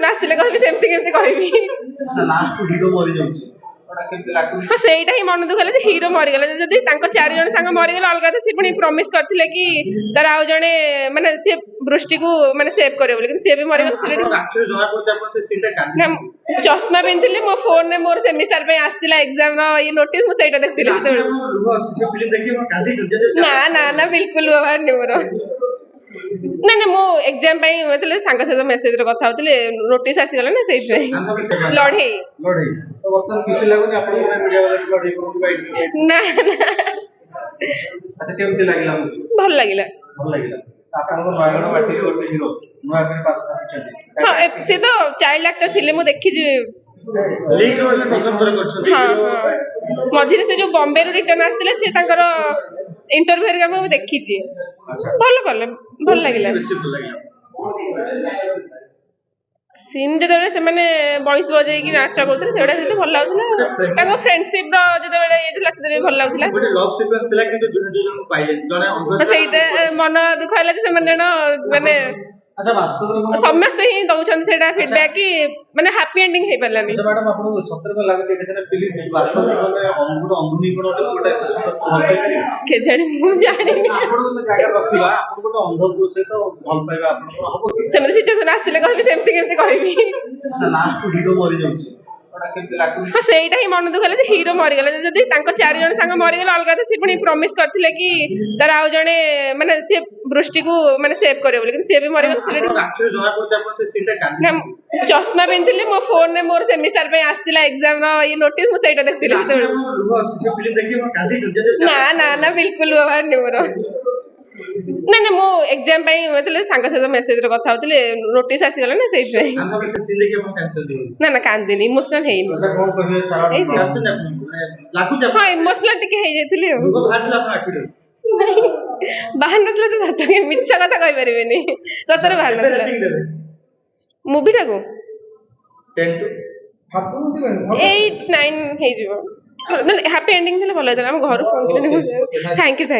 Situation ଆସିଲେ କହିବି ସେମିତି କେମିତି କହିବି। ଲାଷ୍ଟ ହିରୋ ମରି ଯାଉଛି ହଁ ସେଇଟା ହିଁ ମନ ଦୁଃଖ ହେଲା ଯେ ହିରୋ ମରିଗଲା। ଯଦି ତାଙ୍କ 4 ଜଣ ସାଙ୍ଗ ମରିଗଲେ ଅଲଗା ତ, ସେ ପୁଣି ପ୍ରମିସ କରିଥିଲେ କି ତାର ଆଉ ଜଣେ ମାନେ ସେ ବୃଷ୍ଟିକୁ ମାନେ ସେଭ କରିବ ବୋଲି, କିନ୍ତୁ ସିଏ ବି ମରିଗଲା। ନା ଚଷମା ପିନ୍ଧିଥିଲି, ମୋ ଫୋନରେ ମୋର ସେମିଷ୍ଟାର ପାଇଁ ଆସିଥିଲା ଏକ୍ସାମ ର ଇଏ ନୋଟିସ, ମୁଁ ସେଇଟା ଦେଖୁଥିଲି ସେତେବେଳେ। ନା ନା ନା ବିଲକୁଲ ବାହାରିନି ମୋର। ନା ନା ମୁଁ ଏକ୍ସାମ ପାଇଁ ଯେତେବେଳେ ସାଙ୍ଗ ସହିତ ମେସେଜରେ କଥା ହଉଥିଲି, ନୋଟିସ ଆସିଗଲା ନା ସେଇଥିପାଇଁ। ଲଢେଇ ନା ନା ଭଲ ଲାଗିଲା। ହଁ ସେ ତ ଚାଇଲ୍ଡ ଆକ୍ଟର ଥିଲେ, ମୁଁ ଦେଖିଛି। ହଁ ହଁ ମଝିରେ ସେ ଯୋଉ ବମ୍ବେରୁ ରିଟର୍ନ ଆସିଥିଲେ, ସେ ତାଙ୍କର ଇଣ୍ଟରଭ୍ୟୁ ହେରିକା ମୁଁ ଦେଖିଛି। ଭଲ କଲେ, ଭଲ ଲାଗିଲା। ସିନ୍ ଯେତେବେଳେ ସେମାନେ ବଇସ ବଜେଇକି ନାଚ କରୁଥିଲେ ସେଗୁଡା ସେଠି ଭଲ ଲାଗୁଥିଲା। ତାଙ୍କ ଫ୍ରେଣ୍ଡସିପ ର ଯେତେବେଳେ ଇଏ ଥିଲା ସେତେବେଳେ ଭଲ ଲାଗୁଥିଲା। ସେଇଟା ମନ ଦୁଃଖ ହେଲା ଯେ ସେମାନେ ଜଣ ମାନେ ସମସ୍ତେ ହିଁ ଦଉଛନ୍ତି ସେଇଟା ଫିଡବ୍ୟାକ୍ କି ମାନେ ହାପି ଏଣ୍ଡିଂ ହେଇପାରିଲାନି। କେଜାଣି ମୁଁ ଜାଣିନି। ସେମିତି ସିଚୁଏସନ ଆସିଲେ କହିବି ସେମିତି କେମିତି କହିବି। ହଁ ସେଇଟା ହିଁ ମନ ଦୁଃଖ ହେଲା ଯେ ହିରୋ ମରିଗଲା। ଯଦି ତାଙ୍କ 4 ଜଣ ସାଙ୍ଗ ମରିଗଲେ ଅଲଗା ତ, ସେ ପୁଣି ପ୍ରମିସ କରିଥିଲେ କି ତାର ଆଉ ଜଣେ ମାନେ ସେ ବୃଷ୍ଟିକୁ ମାନେ ସେଭ କରିବ ବୋଲି, କିନ୍ତୁ ସିଏ ବି ମରିଗଲା। ନା ଚଷମା ପିନ୍ଧିଥିଲି, ମୋ ଫୋନରେ ମୋର ସେମିଷ୍ଟାର ପାଇଁ ଆସିଥିଲା ଏକ୍ସାମ ର ଇଏ ନୋଟିସ, ମୁଁ ସେଇଟା ଦେଖୁଥିଲି ସେତେବେଳେ। ନା ନା ନା ବିଲକୁଲ ବାହାରିନି ମୋର। ନା ନା ମୁଁ ଏକ୍ସାମ ପାଇଁ ଯେତେବେଳେ ସାଙ୍ଗ ସହିତ ମେସେଜରେ କଥା ହଉଥିଲି, ନୋଟିସ ଆସିଗଲା ନା ସେଇଥିପାଇଁ। ନା ନା କାନ୍ଦିନି, ଇମୋସନାଲ ହେଇନି। ହଁ ଇମୋସନାଲ ଟିକେ ହେଇଯାଇଥିଲି ଆଉ। ବାହାର ନଥିଲା ତ ସତ, ମିଛ କଥା କହିପାରିବିନି, ସତରେ ବାହାର ନଥିଲା। ମୁଭିଟାକୁ 8-9 ହେଇଯିବ। ହାପି ଏଣ୍ଡିଂ ଥିଲେ ଭଲ ହେଇଥିଲା। ଆମ ଘରୁ ଫୋନ କଲେ। Thank you.